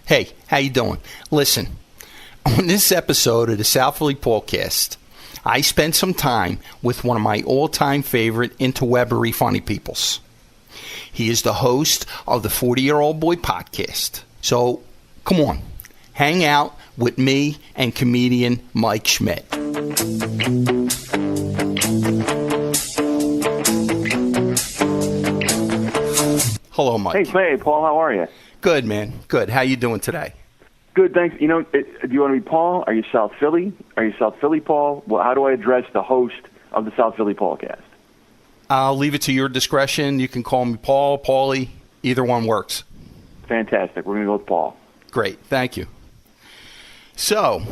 Hey, how you doing? Listen, on this episode of the South Philly Paulcast, I spent some time with one of my all-time favorite interwebbery funny peoples. He is the host of the 40-Year-Old Boy podcast. So, come on, hang out with me and comedian Mike Schmidt. Hello, Mike. Hey, Paul, how are you? Good, man. Good. How you doing today? Good, thanks. Do you want to be Paul? Are you South Philly? Are you South Philly Paul? Well, how do I address the host of the South Philly Paulcast? I'll leave it to your discretion. You can call me Paul, Paulie. Either one works. Fantastic. We're going to go with Paul. Great. Thank you. So,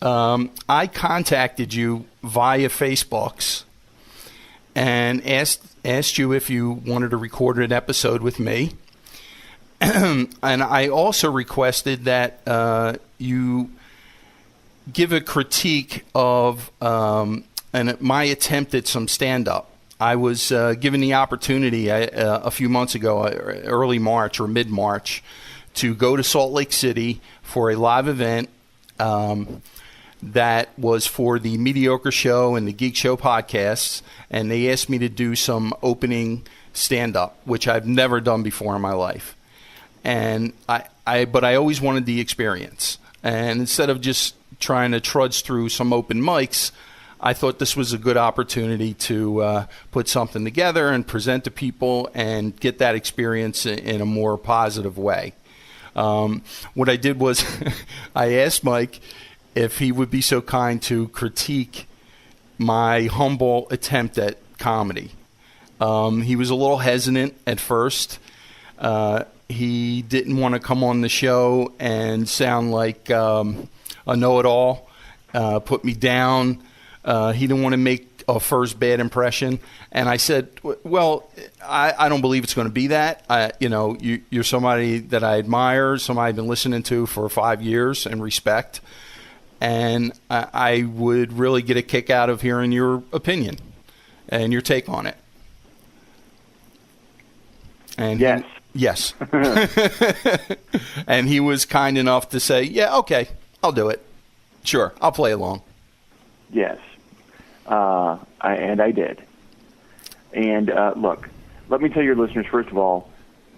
I contacted you via Facebooks and asked you if you wanted to record an episode with me. And I also requested that you give a critique of my attempt at some stand-up. I was given the opportunity a few months ago, early March or mid-March, to go to Salt Lake City for a live event that was for the Mediocre Show and the Geek Show podcasts, and they asked me to do some opening stand-up, which I've never done before in my life. And but I always wanted the experience. And instead of just trying to trudge through some open mics, I thought this was a good opportunity to put something together and present to people and get that experience in a more positive way. What I did was I asked Mike if he would be so kind to critique my humble attempt at comedy. He was a little hesitant at first. He didn't want to come on the show and sound like a know-it-all, put me down. He didn't want to make a first bad impression. And I said, well, I don't believe it's going to be that. You're somebody that I admire, somebody I've been listening to for 5 years and respect. And I would really get a kick out of hearing your opinion and your take on it. And yes. Yes. And he was kind enough to say, yeah, okay, I'll do it. Sure, I'll play along. Yes. I did. And look, let me tell your listeners, first of all,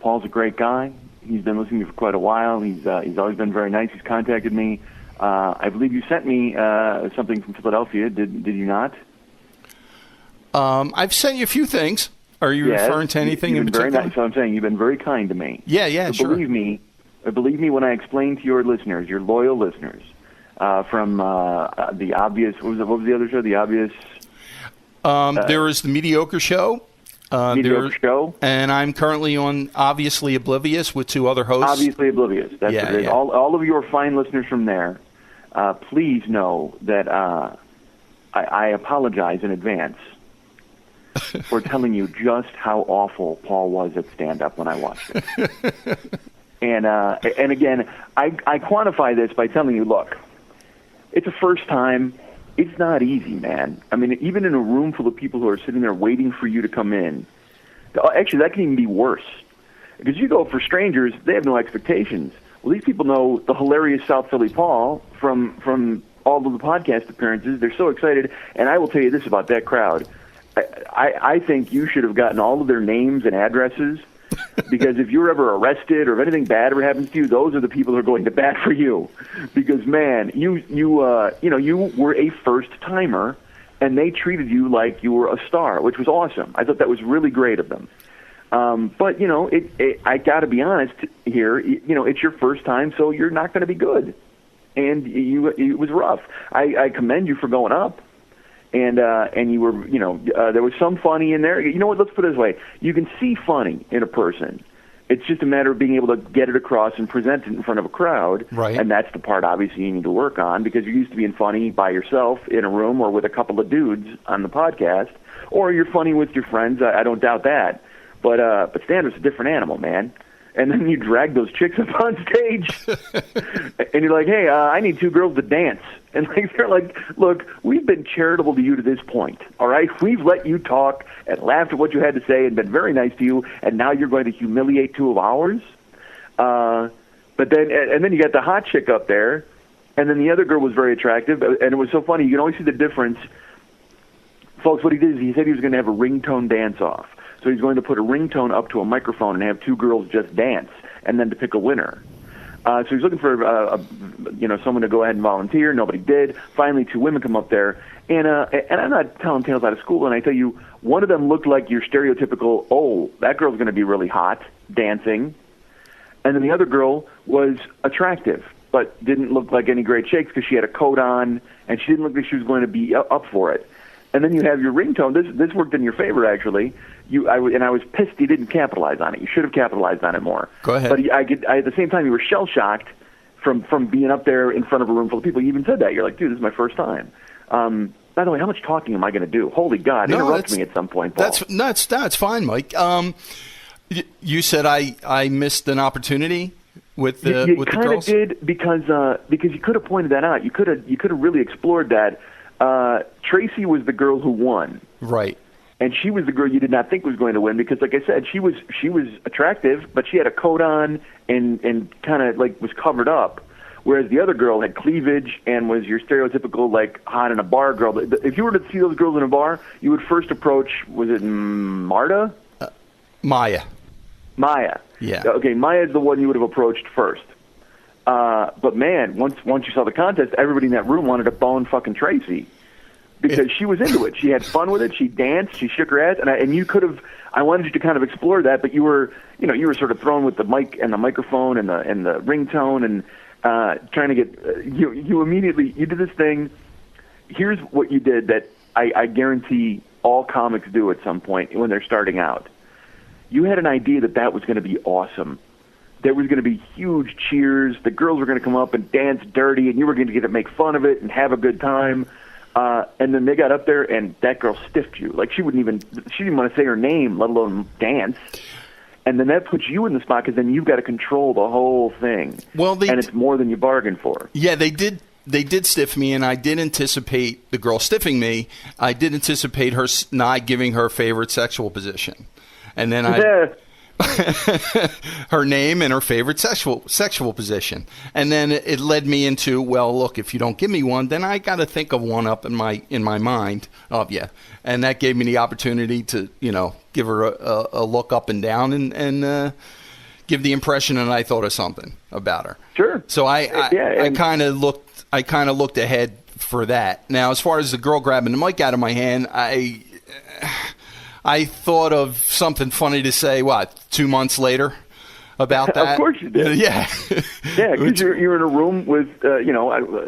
Paul's a great guy. He's been listening to me for quite a while. He's always been very nice. He's contacted me. I believe you sent me something from Philadelphia. Did you not? I've sent you a few things. Are you referring to anything in particular? Very nice. So I'm saying you've been very kind to me. Yeah, so sure. Believe me when I explain to your listeners, your loyal listeners, from the obvious. What was the other show? The obvious. There is the Mediocre Show. Mediocre Show. And I'm currently on Obviously Oblivious with two other hosts. Obviously Oblivious. That's it. Yeah. All of your fine listeners from there, please know that I apologize in advance for telling you just how awful Paul was at stand-up when I watched it. And again, I quantify this by telling you, look, it's a first time. It's not easy, man. I mean, even in a room full of people who are sitting there waiting for you to come in, actually, that can even be worse. Because you go for strangers, they have no expectations. Well, these people know the hilarious South Philly Paul from all of the podcast appearances. They're so excited. And I will tell you this about that crowd. I think you should have gotten all of their names and addresses, because if you're ever arrested or if anything bad ever happens to you, those are the people who are going to bat for you. Because man, you were a first timer, and they treated you like you were a star, which was awesome. I thought that was really great of them. But I got to be honest here. It's your first time, so you're not going to be good, and it was rough. I commend you for going up. And you were, there was some funny in there. You know what? Let's put it this way: you can see funny in a person. It's just a matter of being able to get it across and present it in front of a crowd. Right. And that's the part, obviously, you need to work on, because you're used to being funny by yourself in a room or with a couple of dudes on the podcast, or you're funny with your friends. I don't doubt that. But stand-up's a different animal, man. And then you drag those chicks up on stage, and you're like, hey, I need two girls to dance. And they're like, look, we've been charitable to you to this point, all right? We've let you talk and laughed at what you had to say and been very nice to you, and now you're going to humiliate two of ours? But then, and then you got the hot chick up there, and then the other girl was very attractive, and it was so funny. You can always see the difference. Folks, what he did is he said he was going to have a ringtone dance-off. So he's going to put a ringtone up to a microphone and have two girls just dance, and then to pick a winner. So he's looking for someone to go ahead and volunteer. Nobody did. Finally, two women come up there, and I'm not telling tales out of school. And I tell you, one of them looked like your stereotypical, oh, that girl's going to be really hot dancing, and then the other girl was attractive, but didn't look like any great shakes because she had a coat on, and she didn't look like she was going to be up for it. And then you have your ringtone. This worked in your favor, actually. I was pissed you didn't capitalize on it. You should have capitalized on it more. Go ahead. But at the same time, you were shell-shocked from being up there in front of a room full of people. You even said that. You're like, dude, this is my first time. By the way, how much talking am I going to do? Holy God, interrupt me at some point, Paul. That's fine, Mike. You said I missed an opportunity with the girls? You kind of did because you could have pointed that out. You could have really explored that. Tracy was the girl who won. Right. And she was the girl you did not think was going to win because, like I said, she was attractive, but she had a coat on and kind of like was covered up, whereas the other girl had cleavage and was your stereotypical like hot in a bar girl. If you were to see those girls in a bar, you would first approach, was it Marta? Maya. Yeah. Okay, Maya's the one you would have approached first. But man, once you saw the contest, everybody in that room wanted to bone fucking Tracy. Because she was into it. She had fun with it. She danced. She shook her ass. And you could have. I wanted you to kind of explore that, but you were sort of thrown with the mic and the microphone and the ringtone and trying to get. You immediately did this thing. Here's what you did that I guarantee all comics do at some point when they're starting out. You had an idea that was going to be awesome. There was going to be huge cheers. The girls were going to come up and dance dirty, and you were going to get to make fun of it and have a good time. And then they got up there, and that girl stiffed you. Like she didn't want to say her name, let alone dance. And then that puts you in the spot because then you've got to control the whole thing. Well, and it's more than you bargained for. Yeah, they did stiff me, and I did anticipate the girl stiffing me. I did anticipate her not giving her favorite sexual position, and then her name and her favorite sexual position. And then it led me into, well, look, if you don't give me one, then I got to think of one up in my mind of you. And that gave me the opportunity to, give her a look up and down and give the impression that I thought of something about her. Sure. So I kind of looked ahead for that. Now, as far as the girl grabbing the mic out of my hand, I thought of something funny to say, 2 months later about that? Of course you did. Yeah. Yeah, because you're in a room with,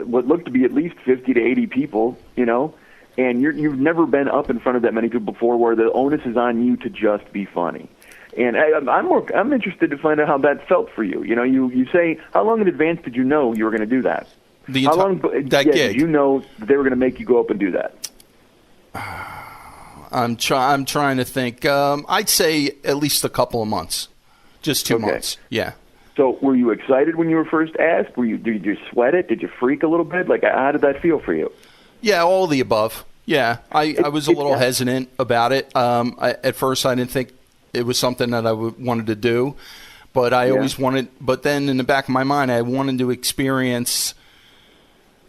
what looked to be at least 50 to 80 people, and you've never been up in front of that many people before where the onus is on you to just be funny. And I'm interested to find out how that felt for you. You say, how long in advance did you know you were going to do that? How long did you know they were going to make you go up and do that? I'm trying to think. I'd say at least a couple of months, just 2 months. Yeah. So, were you excited when you were first asked? Did you sweat it? Did you freak a little bit? Like, how did that feel for you? Yeah, all of the above. Yeah, I was a little hesitant about it. At first, I didn't think it was something that I wanted to do, but I always wanted. But then, in the back of my mind, I wanted to experience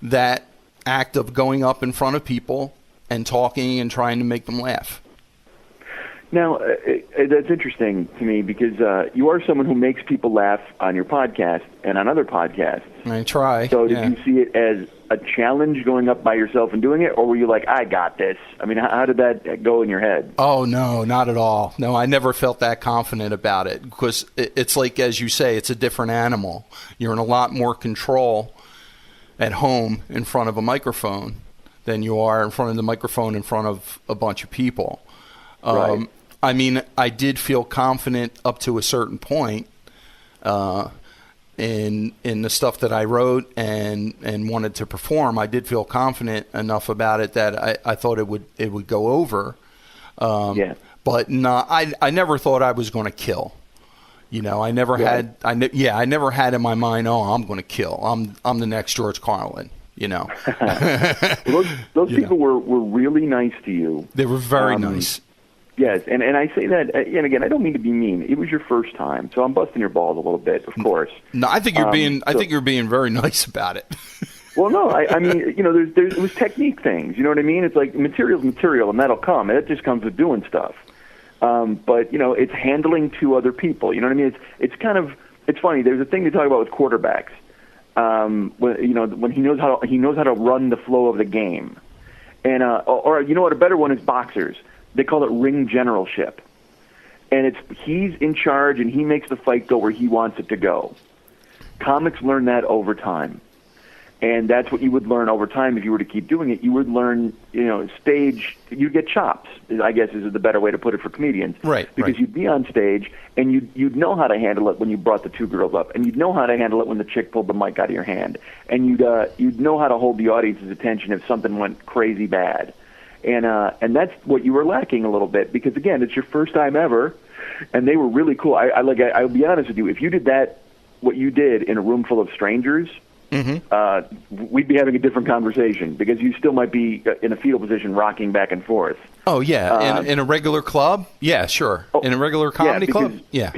that act of going up in front of people and talking and trying to make them laugh. Now, that's interesting to me because you are someone who makes people laugh on your podcast and on other podcasts. I try. So did you see it as a challenge going up by yourself and doing it, or were you like, I got this? I mean, how did that go in your head? Oh, no, not at all. No, I never felt that confident about it because it's like, as you say, it's a different animal. You're in a lot more control at home in front of a microphone than you are in front of the microphone in front of a bunch of people. Right. I mean, I did feel confident up to a certain point in the stuff that I wrote and wanted to perform. I did feel confident enough about it that I thought it would go over. But no, I never thought I was going to kill. I never had. I never had in my mind, I'm going to kill. I'm the next George Carlin. Well, those people were really nice to you. They were very nice. Yes, and I say that, and again, I don't mean to be mean. It was your first time, so I'm busting your balls a little bit, of course. No, I think you're being very nice about it. Well, no, I mean, it was technique things. You know what I mean? It's like material's material, and that'll come. And it just comes with doing stuff. But it's handling to other people. You know what I mean? It's funny. There's a thing they talk about with quarterbacks. When he knows how to run the flow of the game, and or you know what, a better one is boxers. They call it ring generalship, and he's in charge and he makes the fight go where he wants it to go. Comics learn that over time, and that's what you would learn over time if you were to keep doing it. You would learn, stage. You get chops, I guess is the better way to put it for comedians, right? Because you'd be on stage and you'd know how to handle it when you brought the two girls up, and you'd know how to handle it when the chick pulled the mic out of your hand, and you'd know how to hold the audience's attention if something went crazy bad. And that's what you were lacking a little bit, because again, it's your first time ever, and they were really cool. I'll be honest with you, if you did what you did in a room full of strangers, we'd be having a different conversation, because you still might be in a fetal position, rocking back and forth. Oh yeah, in a regular club, yeah, sure. In a regular comedy club, yeah.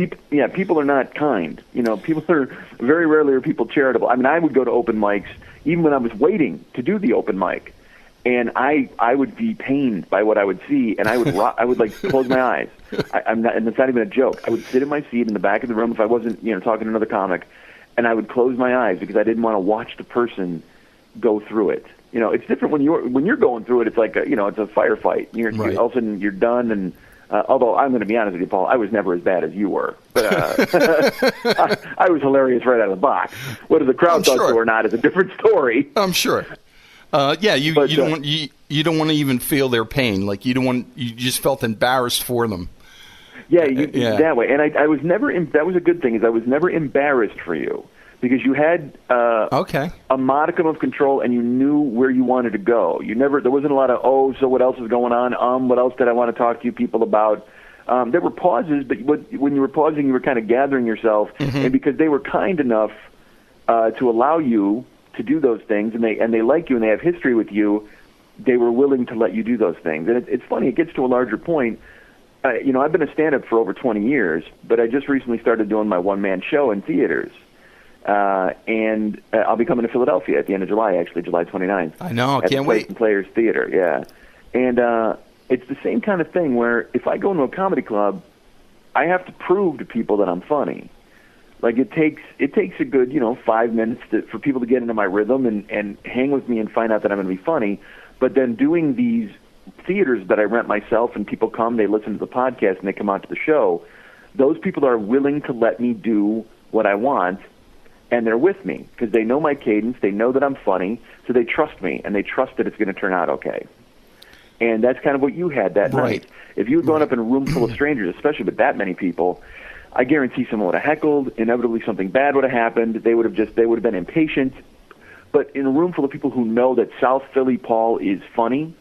People are not kind. People are very rarely are people charitable. I mean, I would go to open mics even when I was waiting to do the open mic. And I would be pained by what I would see, and I would like close my eyes. And it's not even a joke. I would sit in my seat in the back of the room if I wasn't talking to another comic, and I would close my eyes because I didn't want to watch the person go through it. It's different when you're going through it. It's like it's a firefight. You're all of a sudden you're done. And although I'm going to be honest with you, Paul, I was never as bad as you were. But I was hilarious right out of the box. Whether the crowd thought so or not is a different story. I'm sure. You don't want to even feel their pain. Like you just felt embarrassed for them. Yeah, that way. And I was never. That was a good thing. Is I was never embarrassed for you, because you had a modicum of control, and you knew where you wanted to go. There wasn't a lot of so what else is going on? What else did I want to talk to you people about? There were pauses, but when you were pausing, you were kind of gathering yourself, and because they were kind enough to allow you to do those things, and they like you and they have history with you, they were willing to let you do those things. And it's funny, it gets to a larger point. I've been a stand-up for over 20 years, but I just recently started doing my one-man show in theaters. And I'll be coming to Philadelphia at the end of July, actually, July 29th. I know, I can't wait. At the Players Theater, yeah. And it's the same kind of thing where if I go into a comedy club, I have to prove to people that I'm funny. Like it takes a good 5 minutes for people to get into my rhythm and hang with me and find out that I'm going to be funny. But then doing these theaters that I rent myself, and people come, they listen to the podcast, and they come out to the show, those people are willing to let me do what I want, and they're with me because they know my cadence, they know that I'm funny, so they trust me, and they trust that it's going to turn out okay. And that's kind of what you had that night. If you had gone up in a room full of strangers, especially with that many people, I guarantee someone would have heckled. Inevitably, something bad would have happened. They would have been impatient. But in a room full of people who know that South Philly Paul is funny,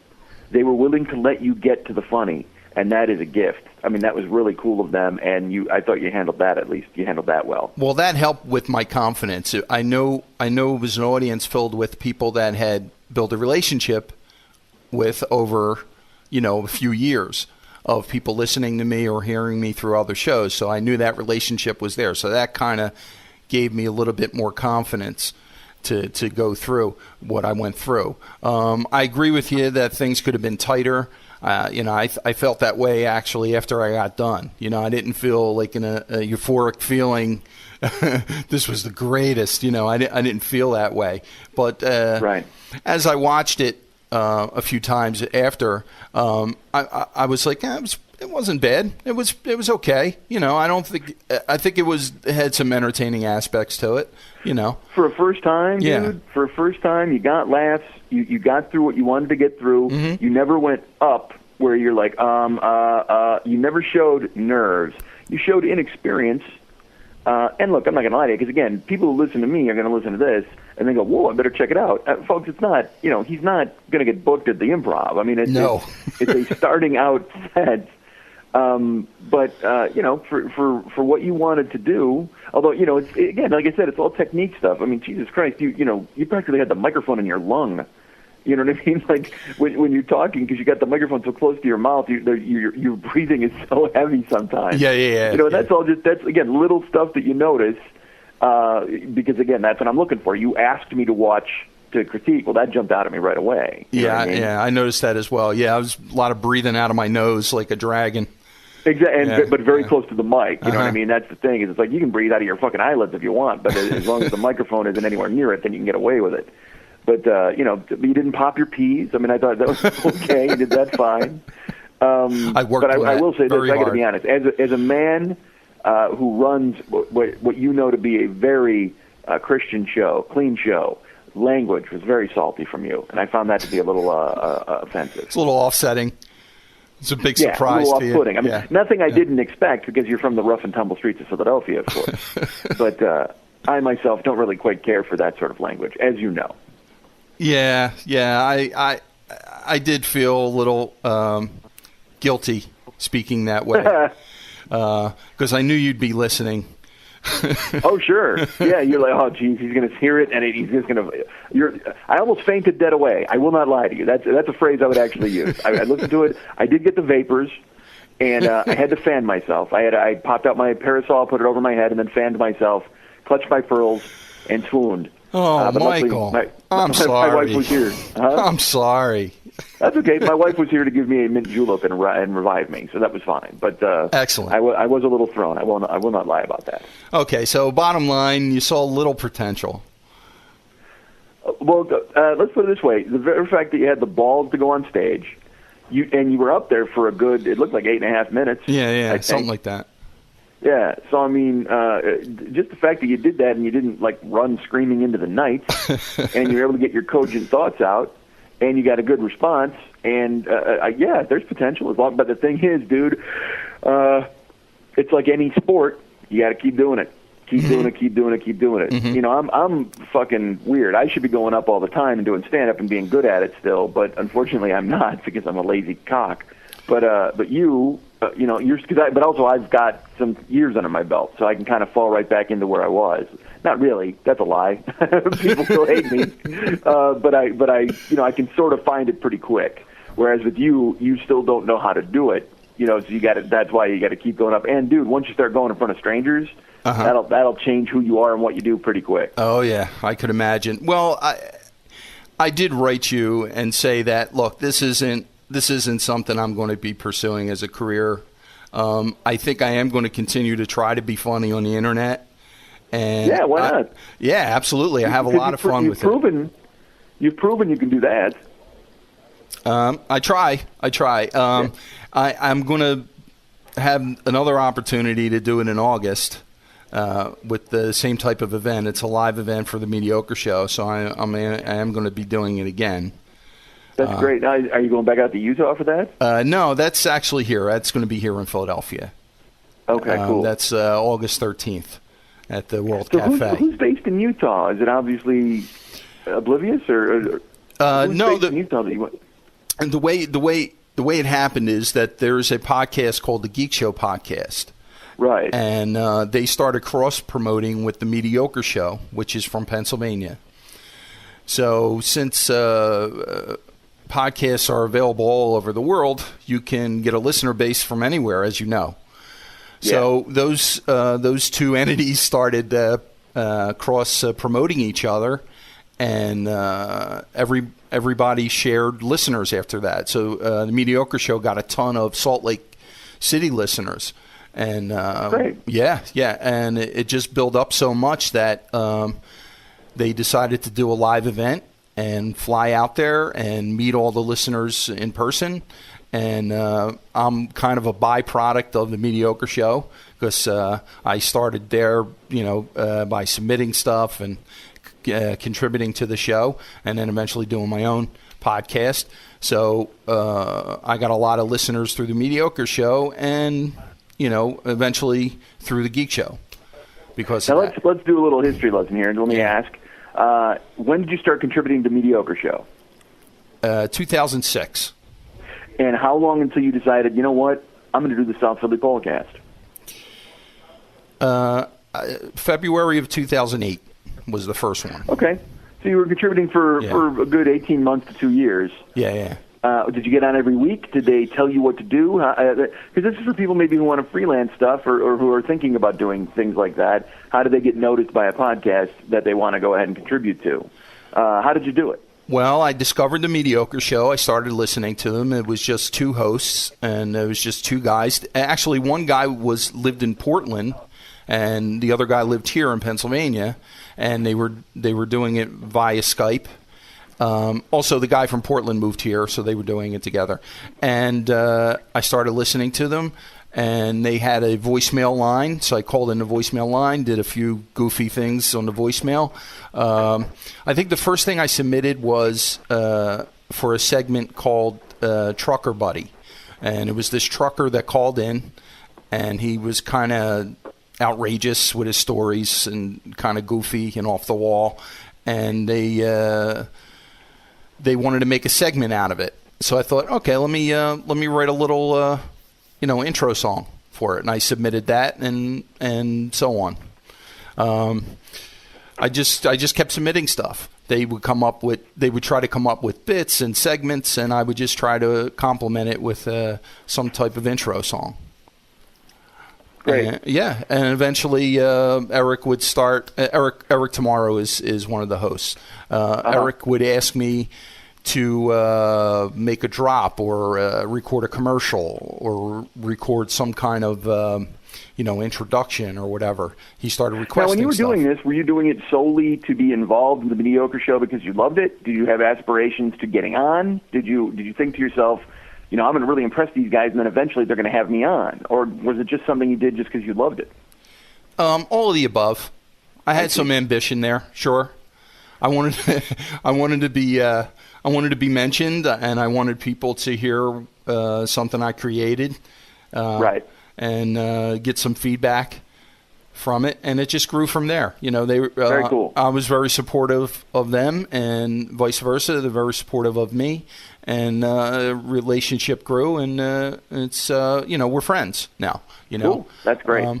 they were willing to let you get to the funny, and that is a gift. I mean, that was really cool of them, and I thought you handled that, at least. You handled that well. Well, that helped with my confidence. I know it was an audience filled with people that had built a relationship with over, a few years of people listening to me or hearing me through other shows. So I knew that relationship was there. So that kind of gave me a little bit more confidence to go through what I went through. I agree with you that things could have been tighter. I felt that way actually after I got done. I didn't feel like in a euphoric feeling. This was the greatest. I didn't feel that way. But as I watched it a few times after, I was like, it wasn't bad. It was okay. I think it had some entertaining aspects to it. For a first time, dude. For a first time, you got laughs. You got through what you wanted to get through. You never went up where you're like, you never showed nerves. You showed inexperience. And look, I'm not going to lie to you, because again, people who listen to me are going to listen to this and they go, "Whoa, I better check it out." Folks, it's not. He's not going to get booked at the Improv. I mean, it's a starting out set. But for what you wanted to do, although it's again, like I said, it's all technique stuff. I mean, Jesus Christ, you practically had the microphone in your lung You know what I mean? Like when you're talking, because you got the microphone so close to your mouth, your breathing is so heavy sometimes. Yeah. You know, that's all that's again little stuff that you notice. Because again, that's what I'm looking for. You asked me to critique. Well, that jumped out at me right away. I noticed that as well. Yeah, I was a lot of breathing out of my nose like a dragon. Exactly, but very close to the mic. You know what I mean? That's the thing. Is it's like you can breathe out of your fucking eyelids if you want, but as long as the microphone isn't anywhere near it, then you can get away with it. But you know, you didn't pop your peas. I mean, I thought that was okay. You did that fine. I worked. But I will say this: I got to be hard. honest. As a man who runs what you know to be a very Christian show, clean show, language was very salty from you, and I found that to be a little offensive. It's a little offsetting. It's a big surprise a little to you. off-putting. I mean, nothing I didn't expect because you're from the rough and tumble streets of Philadelphia, of course. But I myself don't really quite care for that sort of language, as you know. Yeah. I did feel a little guilty speaking that way because I knew you'd be listening. Oh, sure. Yeah, you're like, oh, geez, he's going to hear it, and he's just going to... I almost fainted dead away. I will not lie to you. That's a phrase I would actually use. I listened to it. I did get the vapors, and I had to fan myself. I popped out my parasol, put it over my head, and then fanned myself, clutched my pearls, and swooned. Oh, Michael, I'm sorry. My wife was here. Huh? I'm sorry. That's okay. My wife was here to give me a mint julep and revive me, so that was fine. But excellent. I was a little thrown. I will not lie about that. Okay, so bottom line, you saw a little potential. Well, let's put it this way: the very fact that you had the balls to go on stage, you were up there for a good, it looked like 8.5 minutes. Yeah, something like that. Yeah, so I mean, just the fact that you did that and you didn't like run screaming into the night, and you were able to get your cogent thoughts out, and you got a good response, and yeah, there's potential. But the thing is, dude, it's like any sport. You got to keep doing it. Keep doing it, keep doing it, keep doing it. Mm-hmm. You know, I'm fucking weird. I should be going up all the time and doing stand-up and being good at it still, but unfortunately I'm not because I'm a lazy cock. But you, you know, but also I've got some years under my belt, so I can kind of fall right back into where I was. Not really. That's a lie. People still hate me. But I, you know, I can sort of find it pretty quick. Whereas with you still don't know how to do it. You know, so that's why you got to keep going up. And dude, once you start going in front of strangers, that'll change who you are and what you do pretty quick. Oh yeah, I could imagine. Well, I did write you and say that look, this isn't something I'm going to be pursuing as a career. I think I am going to continue to try to be funny on the internet. And yeah, why not? Yeah, absolutely. I have a lot of fun with it. You've proven you can do that. I try. I'm going to have another opportunity to do it in August with the same type of event. It's a live event for the Mediocre Show, so I am going to be doing it again. That's great. Now, are you going back out to Utah for that? No, that's actually here. That's going to be here in Philadelphia. Okay, cool. That's August 13th at the World Cafe. Who's based in Utah? Is it obviously Oblivious or no? In Utah that you went? And the way it happened is that there's a podcast called the Geek Show Podcast. Right. And they started cross-promoting with the Mediocre Show, which is from Pennsylvania. So since podcasts are available all over the world, you can get a listener base from anywhere, as you know. Yeah. So those two entities started cross-promoting each other, and everybody shared listeners after that. So the Mediocre Show got a ton of Salt Lake City listeners. And great. Yeah, and it just built up so much that they decided to do a live event and fly out there and meet all the listeners in person. And I'm kind of a byproduct of the Mediocre Show because I started there, by submitting stuff and contributing to the show, and then eventually doing my own podcast. So I got a lot of listeners through the Mediocre Show, and eventually through the Geek Show. Because now let's do a little history lesson here, and let me ask: when did you start contributing to Mediocre Show? 2006. And how long until you decided, you know what, I'm going to do the South Philly Paulcast? February of 2008 was the first one. Okay. So you were contributing for a good 18 months to 2 years. Yeah. Did you get on every week? Did they tell you what to do? Because this is for people maybe who want to freelance stuff or who are thinking about doing things like that. How do they get noticed by a podcast that they want to go ahead and contribute to? How did you do it? Well, I discovered the Mediocre Show. I started listening to them. It was just two hosts, and it was just two guys. Actually, one guy lived in Portland, and the other guy lived here in Pennsylvania, and they were doing it via Skype. Also, the guy from Portland moved here, so they were doing it together. And I started listening to them, and they had a voicemail line. So I called in the voicemail line, did a few goofy things on the voicemail. I think the first thing I submitted was for a segment called Trucker Buddy. And it was this trucker that called in, and he was kind of outrageous with his stories and kind of goofy and off the wall. And they wanted to make a segment out of it. So I thought, okay, let me write a little intro song for it, and I submitted that, and so on. I just kept submitting stuff. They would try to come up with bits and segments, and I would just try to complement it with some type of intro song. Great. And eventually Eric would start. Eric tomorrow is one of the hosts. Eric would ask me to make a drop or record a commercial or record some kind of introduction or whatever. He started requesting. Now, when you were stuff. doing this, were you doing it solely to be involved in the Mediocre Show because you loved it? Did you have aspirations to getting on? Did you think to yourself, I'm going to really impress these guys, and then eventually they're going to have me on? Or was it just something you did just because you loved it? All of the above. I had some ambition there. Sure, I wanted to be mentioned, and I wanted people to hear something I created, right, and get some feedback from it, and it just grew from there. Very cool. I was very supportive of them, and vice versa. They're very supportive of me, and relationship grew, and it's we're friends now. Cool. That's great.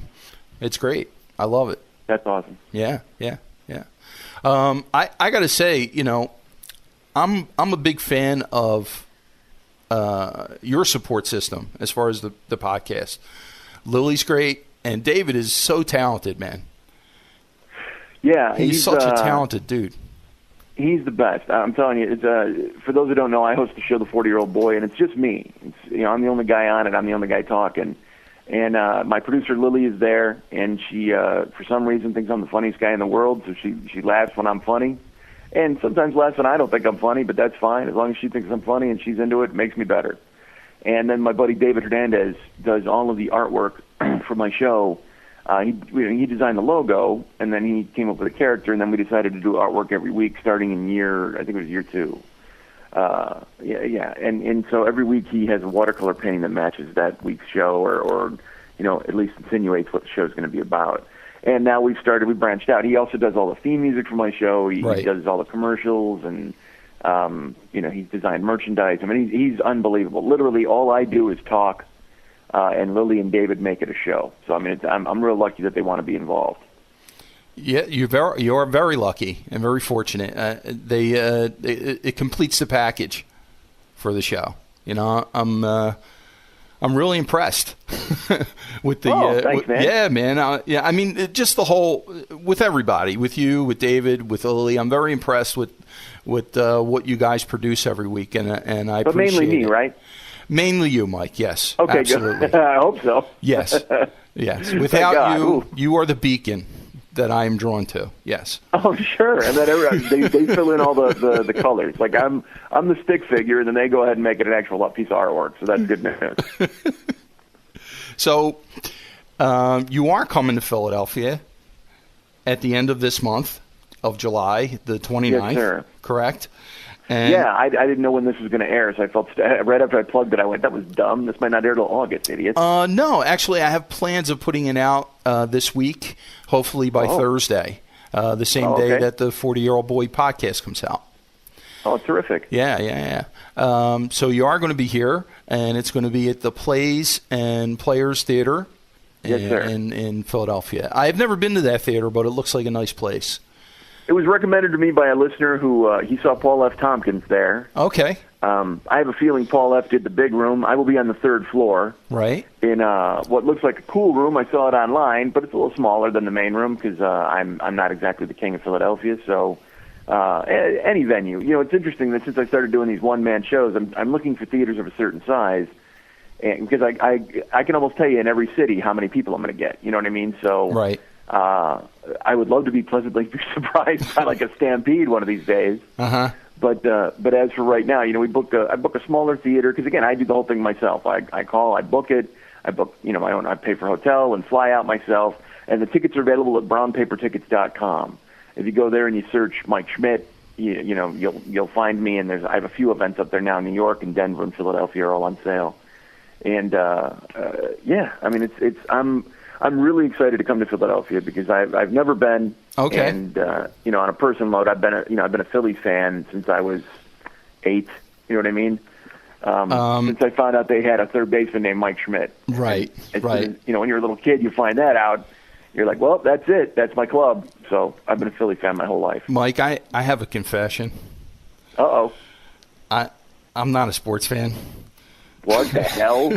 It's great. I love it. That's awesome. Yeah. I got to say, I'm a big fan of your support system as far as the podcast. Lily's great, and David is so talented, man. Yeah, he's such a talented dude. He's the best. I'm telling you. It's, for those who don't know, I host the show, The 40-Year-Old Boy, and it's just me. I'm the only guy on it. I'm the only guy talking. And my producer, Lily, is there, and she, for some reason, thinks I'm the funniest guy in the world, so she laughs when I'm funny. And sometimes laughs when I don't think I'm funny, but that's fine. As long as she thinks I'm funny and she's into it, it makes me better. And then my buddy David Hernandez does all of the artwork for my show. He designed the logo, and then he came up with a character, and then we decided to do artwork every week starting in I think it was year 2. And so every week he has a watercolor painting that matches that week's show or at least insinuates what the show's going to be about. And now we branched out. He also does all the theme music for my show. He does all the commercials, and he's designed merchandise. I mean, he's unbelievable. Literally, all I do is talk, and Lily and David make it a show. So I mean, I'm real lucky that they want to be involved. Yeah, you're very lucky and very fortunate. It completes the package for the show. I'm really impressed with the. Thanks, man. Yeah, man. I mean, just the whole with everybody, with you, with David, with Lily. I'm very impressed with what you guys produce every week, and I appreciate it. But mainly me, right? Mainly you, Mike. Yes. Okay, absolutely. Good. I hope so. Yes. Without you, you are the beacon that I am drawn to. Yes. Oh, sure. And then they fill in all the colors. Like I'm the stick figure, and then they go ahead and make it an actual piece of artwork. So that's good news. So you are coming to Philadelphia at the end of this month of July, the 29th, yes, sir. Correct? And yeah, I didn't know when this was going to air, so I felt right after I plugged it, I went, that was dumb. This might not air till August, idiot. No, actually, I have plans of putting it out this week, hopefully by Thursday, the same day that the 40-Year-Old Boy podcast comes out. Oh, terrific. Yeah. So you are going to be here, and it's going to be at the Plays and Players Theater in Philadelphia. I've never been to that theater, but it looks like a nice place. It was recommended to me by a listener who he saw Paul F. Tompkins there. Okay. I have a feeling Paul F. did the big room. I will be on the third floor. Right. In what looks like a cool room. I saw it online, but it's a little smaller than the main room because I'm not exactly the king of Philadelphia. So any venue. It's interesting that since I started doing these one-man shows, I'm looking for theaters of a certain size, and because I can almost tell you in every city how many people I'm going to get. You know what I mean? So right. I would love to be pleasantly surprised by like a stampede one of these days. Uh-huh. But as for right now, I book a smaller theater because again I do the whole thing myself. I call, I book it, I book my own. I pay for hotel and fly out myself, and the tickets are available at brownpapertickets.com. If you go there and you search Mike Schmidt, you'll find me. And I have a few events up there now. New York and Denver and Philadelphia are all on sale. And I'm really excited to come to Philadelphia because I've never been. Okay. And on a personal note, I've been a Phillies fan since I was 8. You know what I mean? Since I found out they had a third baseman named Mike Schmidt. Right. Right. When you're a little kid, you find that out. You're like, well, that's it. That's my club. So I've been a Philly fan my whole life. Mike, I have a confession. Uh-oh. I'm not a sports fan. What the hell?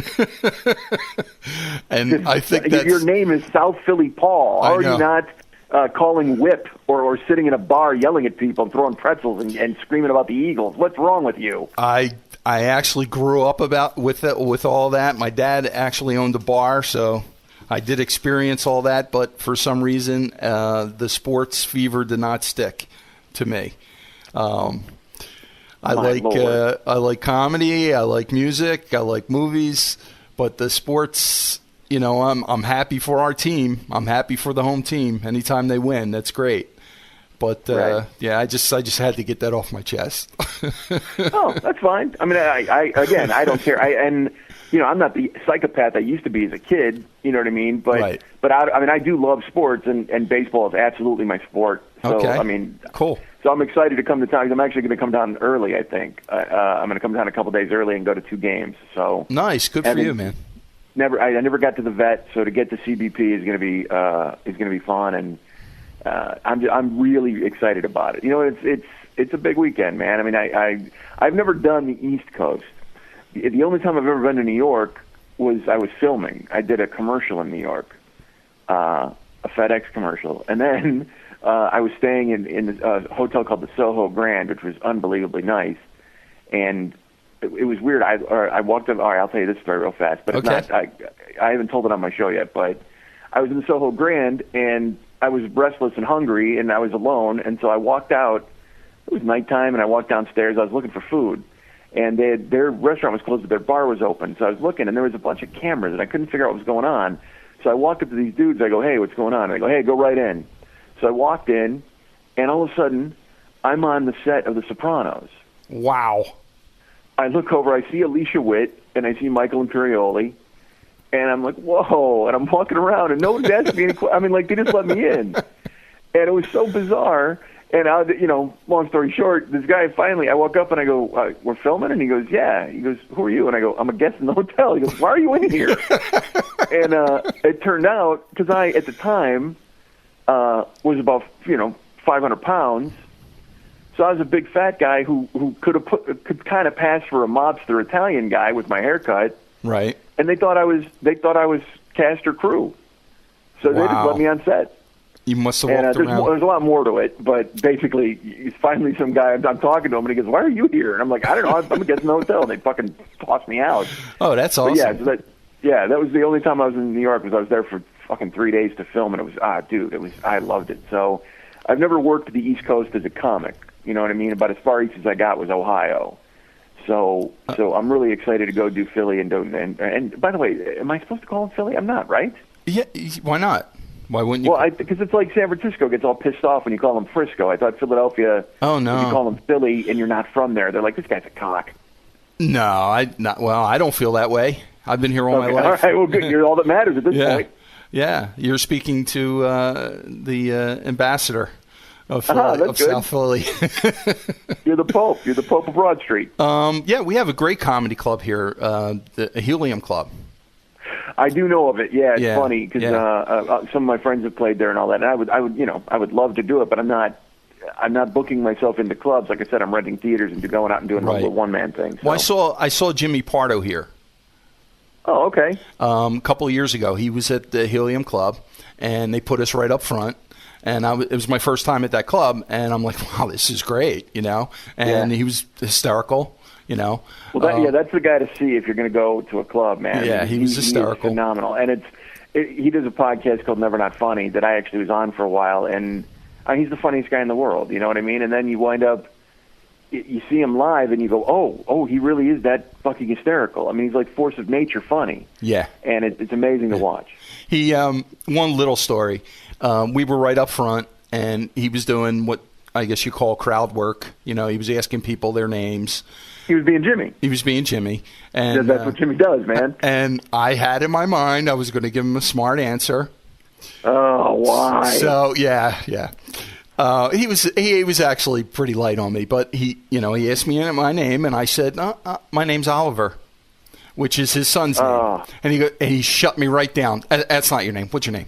And I think that's... Your name is South Philly Paul. How are you not calling whip or sitting in a bar yelling at people and throwing pretzels and screaming about the Eagles? What's wrong with you? I actually grew up with all that. My dad actually owned a bar, so I did experience all that. But for some reason, the sports fever did not stick to me. I like comedy, I like music, I like movies, but the sports, I'm happy for our team. I'm happy for the home team. Anytime they win, that's great. But right. I just had to get that off my chest. Oh, that's fine. I mean, I don't care. I'm not the psychopath I used to be as a kid. You know what I mean? But right. But I do love sports, and baseball is absolutely my sport. So okay. I mean, cool. So I'm excited to come to town. I'm actually going to come down early. I think I'm going to come down a couple days early and go to 2 games. So nice, good for you, man. I never got to the vet, so to get to CBP is going to be fun, and I'm really excited about it. It's a big weekend, man. I mean, I've never done the East Coast. The only time I've ever been to New York was I was filming. I did a commercial in New York, a FedEx commercial, and then. I was staying in a hotel called the Soho Grand, which was unbelievably nice, and it was weird. I walked up. All right, I'll tell you this story real fast, but okay. It's not. I haven't told it on my show yet. But I was in the Soho Grand, and I was restless and hungry, and I was alone, and so I walked out. It was nighttime, and I walked downstairs. I was looking for food, and their restaurant was closed, but their bar was open. So I was looking, and there was a bunch of cameras, and I couldn't figure out what was going on. So I walked up to these dudes. I go, "Hey, what's going on?" And they go, "Hey, go right in." So I walked in, and all of a sudden, I'm on the set of The Sopranos. Wow. I look over, I see Alicia Witt, and I see Michael Imperioli, and I'm like, whoa, and I'm walking around, and no one's asking me any questions. I mean, like, they just let me in. And it was so bizarre, and, long story short, this guy finally, I walk up, and I go, we're filming? And he goes, yeah. He goes, who are you? And I go, I'm a guest in the hotel. He goes, why are you in here? And it turned out, because I, at the time... was about 500 pounds, so I was a big fat guy who could kind of pass for a mobster Italian guy with my haircut, right? And they thought I was cast or crew, so they just let me on set. You must have walked around. There's a lot more to it, but basically, finally some guy, I'm talking to him, and he goes, "Why are you here?" And I'm like, "I don't know. I'm a guest in the hotel." And they fucking tossed me out. Oh, that's awesome. But that was the only time I was in New York. Was I was there for fucking 3 days to film, and it was I loved it. So I've never worked the East Coast as a comic, you know what I mean? About as far east as I got was Ohio. So I'm really excited to go do Philly and by the way, am I supposed to call them Philly? I'm not, right? Yeah, why not? Why wouldn't you? Well, because it's like San Francisco gets all pissed off when you call them Frisco. I thought Philadelphia. Oh no! If you call them Philly and you're not from there, they're like, this guy's a cock. No, I don't feel that way. I've been here all my life. All right, well, good. You're all that matters at this point. Yeah, you're speaking to the ambassador of South Philly. You're the Pope. You're the Pope of Broad Street. Yeah, we have a great comedy club here, the Helium Club. I do know of it. Yeah, it's funny because some of my friends have played there and all that. And I would love to do it, but I'm not. I'm not booking myself into clubs. Like I said, I'm renting theaters and going out and doing Right. a one-man thing. So. Well, I saw Jimmy Pardo here. Oh, okay. A couple of years ago. He was at the Helium Club, and they put us right up front. And it was my first time at that club, and I'm like, wow, this is great, you know? And he was hysterical, you know? Well, that's the guy to see if you're going to go to a club, man. Yeah, he was hysterical. He is phenomenal. And he does a podcast called Never Not Funny that I actually was on for a while, and he's the funniest guy in the world, you know what I mean? And then you wind up, you see him live, and you go, oh, he really is that fucking hysterical. I mean, he's like force of nature funny. Yeah. And it's amazing to watch. He, one little story. We were right up front, and he was doing what I guess you call crowd work. You know, he was asking people their names. He was being Jimmy. And that's what Jimmy does, man. And I had in my mind I was going to give him a smart answer. Oh, why? So, yeah. He was actually pretty light on me, but he asked me my name, and I said, my name's Oliver, which is his son's name. And he shut me right down. That's not your name. What's your name?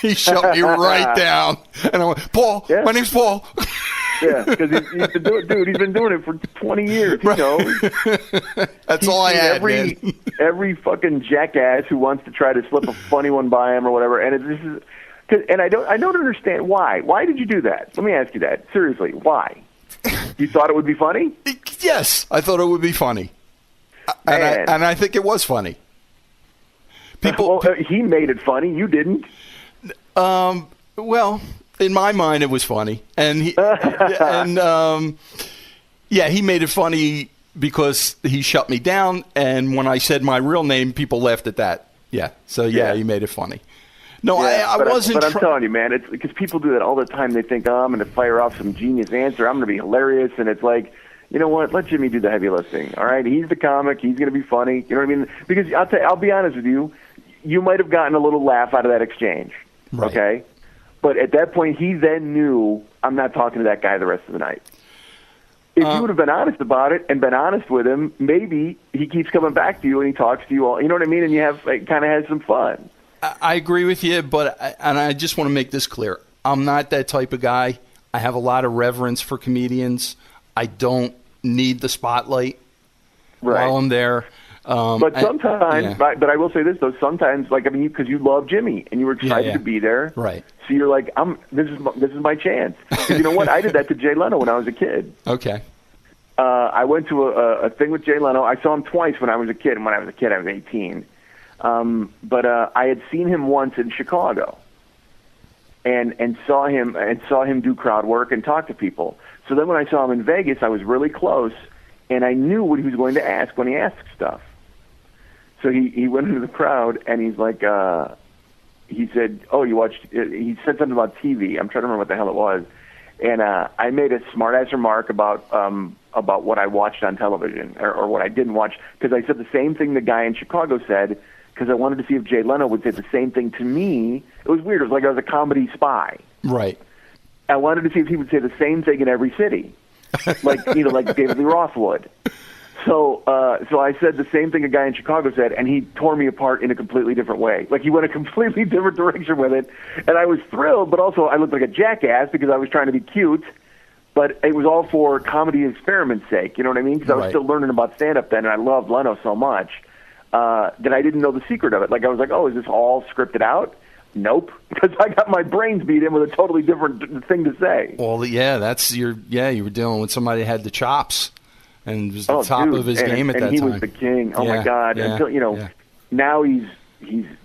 He shut me right down. And I went, Paul, my name's Paul. Yeah, because he's been doing it for 20 years, you know. That's all I had, man. Every fucking jackass who wants to try to slip a funny one by him or whatever, and I don't understand why. Why did you do that? Let me ask you that. Seriously, why? You thought it would be funny? Yes, I thought it would be funny. And I think it was funny. He made it funny. You didn't. Well, in my mind, it was funny, and he made it funny because he shut me down. And when I said my real name, people laughed at that. Yeah, so he made it funny. No, I wasn't. But I'm telling you, man, it's because people do that all the time. They think, I'm going to fire off some genius answer. I'm going to be hilarious, and it's like, you know what? Let Jimmy do the heavy lifting. All right, he's the comic. He's going to be funny. You know what I mean? Because I'll be honest with you, you might have gotten a little laugh out of that exchange. Right. Okay. But at that point, he then knew, I'm not talking to that guy the rest of the night. If you would have been honest about it and been honest with him, maybe he keeps coming back to you and he talks to you all. You know what I mean? And you have kind of has some fun. I agree with you, but I just want to make this clear. I'm not that type of guy. I have a lot of reverence for comedians. I don't need the spotlight while I'm there. But sometimes, but I will say this though. Sometimes, because you love Jimmy and you were excited to be there, right? So you're like, this is my chance. Because you know what? I did that to Jay Leno when I was a kid. Okay. I went to a thing with Jay Leno. I saw him twice when I was a kid, and when I was a kid, I was 18. But I had seen him once in Chicago, and saw him do crowd work and talk to people. So then when I saw him in Vegas, I was really close, and I knew what he was going to ask when he asked stuff. So he went into the crowd, and he's like, he said, you watched, he said something about TV. I'm trying to remember what the hell it was. And I made a smart-ass remark about what I watched on television, or what I didn't watch, because I said the same thing the guy in Chicago said, because I wanted to see if Jay Leno would say the same thing to me. It was weird. It was like I was a comedy spy. Right. I wanted to see if he would say the same thing in every city, like David Lee Roth would. So I said the same thing a guy in Chicago said, and he tore me apart in a completely different way. Like, he went a completely different direction with it, and I was thrilled, but also I looked like a jackass because I was trying to be cute, but it was all for comedy experiment's sake, you know what I mean? Because I was still learning about stand-up then, and I loved Leno so much that I didn't know the secret of it. Like, I was like, is this all scripted out? Nope, because I got my brains beat in with a totally different thing to say. Well, you were dealing with somebody that had the chops. And was the top of his game at that time. And he was the king. Oh, my God. Yeah, Until, now he's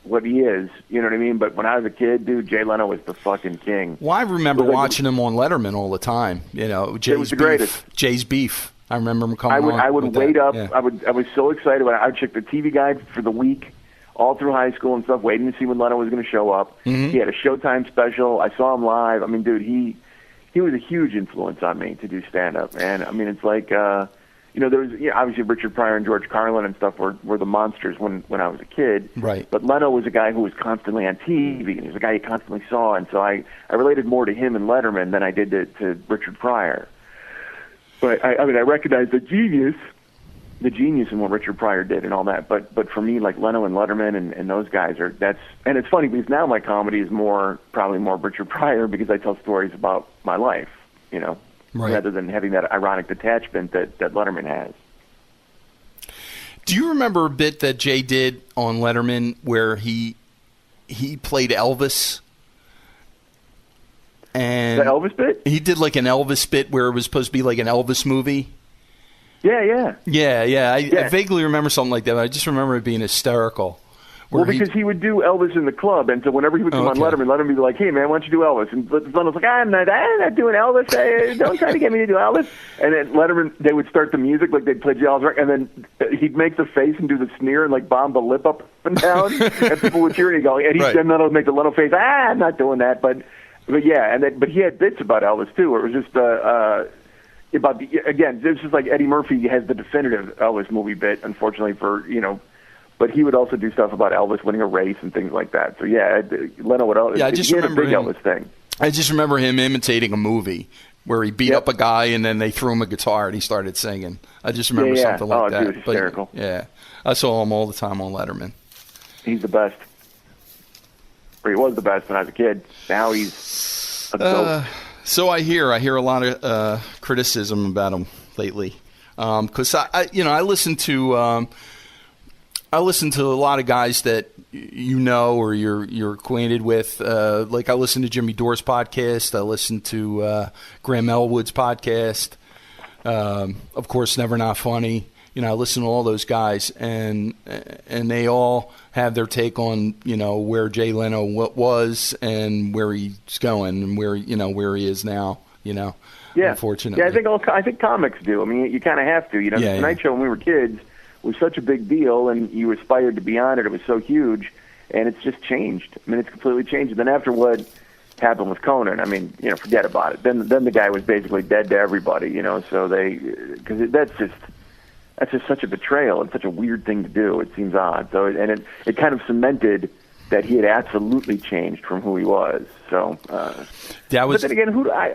what he is. You know what I mean? But when I was a kid, dude, Jay Leno was the fucking king. Well, I remember watching him on Letterman all the time. You know, it was the greatest. Jay's Beef. I remember him coming on. I would wait up. Yeah. I was so excited. I would check the TV guide for the week all through high school and stuff, waiting to see when Leno was going to show up. Mm-hmm. He had a Showtime special. I saw him live. I mean, dude, he was a huge influence on me to do stand-up. And, I mean, it's like... there was obviously Richard Pryor and George Carlin and stuff were the monsters when I was a kid. Right. But Leno was a guy who was constantly on TV, and he was a guy you constantly saw, and so I related more to him and Letterman than I did to Richard Pryor. But I recognized the genius in what Richard Pryor did and all that. But for me, like Leno and Letterman and those guys and it's funny because now my comedy is probably more Richard Pryor because I tell stories about my life. rather than having that ironic detachment that Letterman has. Do you remember a bit that Jay did on Letterman where he played Elvis? And the Elvis bit? He did like an Elvis bit where it was supposed to be like an Elvis movie. Yeah. I vaguely remember something like that, but I just remember it being hysterical. Well, because he would do Elvis in the club, and so whenever he would come on Letterman would be like, "Hey, man, why don't you do Elvis?" And Lennon's like, I'm not doing Elvis. Don't try to get me to do Elvis." And then Letterman, they would start the music like they'd play Jaws, and then he'd make the face and do the sneer and like bomb the lip up and down, and people would cheer and he'd go, and he'd then make the Leno face. I'm not doing that, but yeah, but he had bits about Elvis too, where it was just about again, it's just like Eddie Murphy has the definitive Elvis movie bit, unfortunately for But he would also do stuff about Elvis winning a race and things like that. So yeah, Leno would always. Yeah, I just remember he had a big Elvis thing. I just remember him imitating a movie where he beat up a guy and then they threw him a guitar and he started singing. I just remember something like that. Oh, dude, hysterical. But, I saw him all the time on Letterman. He's the best. Or he was the best when I was a kid. Now he's a dope. So I hear a lot of criticism about him lately, because I listen to. I listen to a lot of guys that or you're acquainted with. Like I listen to Jimmy Dore's podcast. I listen to Graham Elwood's podcast. Of course, Never Not Funny. I listen to all those guys, and they all have their take on where Jay Leno was and where he's going and where he is now. Yeah. Unfortunately. Yeah, I think comics do. I mean, you kind of have to. The Tonight Show when we were kids was such a big deal, and you aspired to be on it. It was so huge, and it's just changed. I mean, it's completely changed. And then after what happened with Conan, I mean, forget about it. Then the guy was basically dead to everybody, So because that's just such a betrayal and such a weird thing to do. It seems odd. So it kind of cemented that he had absolutely changed from who he was. So, but then again,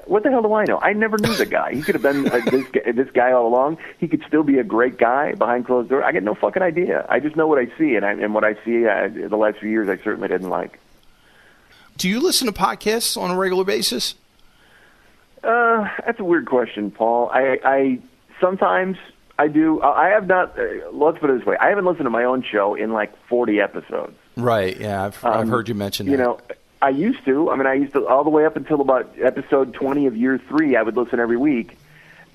what the hell do I know? I never knew the guy. He could have been this guy all along. He could still be a great guy behind closed doors. I get no fucking idea. I just know what I see, and what I see the last few years, I certainly didn't like. Do you listen to podcasts on a regular basis? That's a weird question, Paul. I sometimes I do. I have not. Let's put it this way: I haven't listened to my own show in like 40 episodes. Right. Yeah, I've heard you mention that. I used to. I mean, I used to all the way up until about episode 20 of year 3. I would listen every week,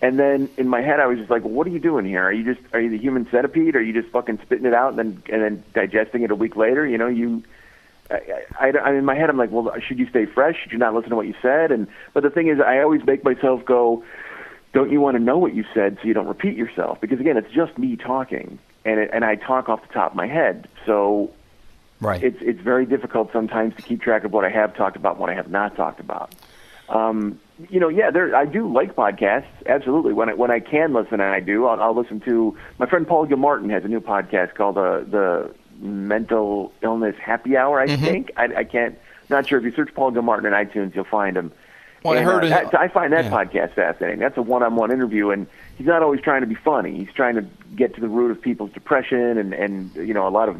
and then in my head, I was just like, well, "What are you doing here? Are you the human centipede? Are you just fucking spitting it out and then digesting it a week later? In my head, I'm like, well, should you stay fresh? Should you not listen to what you said? But the thing is, I always make myself go, don't you want to know what you said so you don't repeat yourself? Because again, it's just me talking, and I talk off the top of my head, so. Right. It's very difficult sometimes to keep track of what I have talked about and what I have not talked about. I do like podcasts, absolutely. When I can listen, and I do, I'll listen to, my friend Paul Gilmartin has a new podcast called the Mental Illness Happy Hour, I think. I can't, not sure. If you search Paul Gilmartin in iTunes, you'll find him. Well, I heard it. I find that podcast fascinating. That's a one-on-one interview, and he's not always trying to be funny. He's trying to get to the root of people's depression and a lot of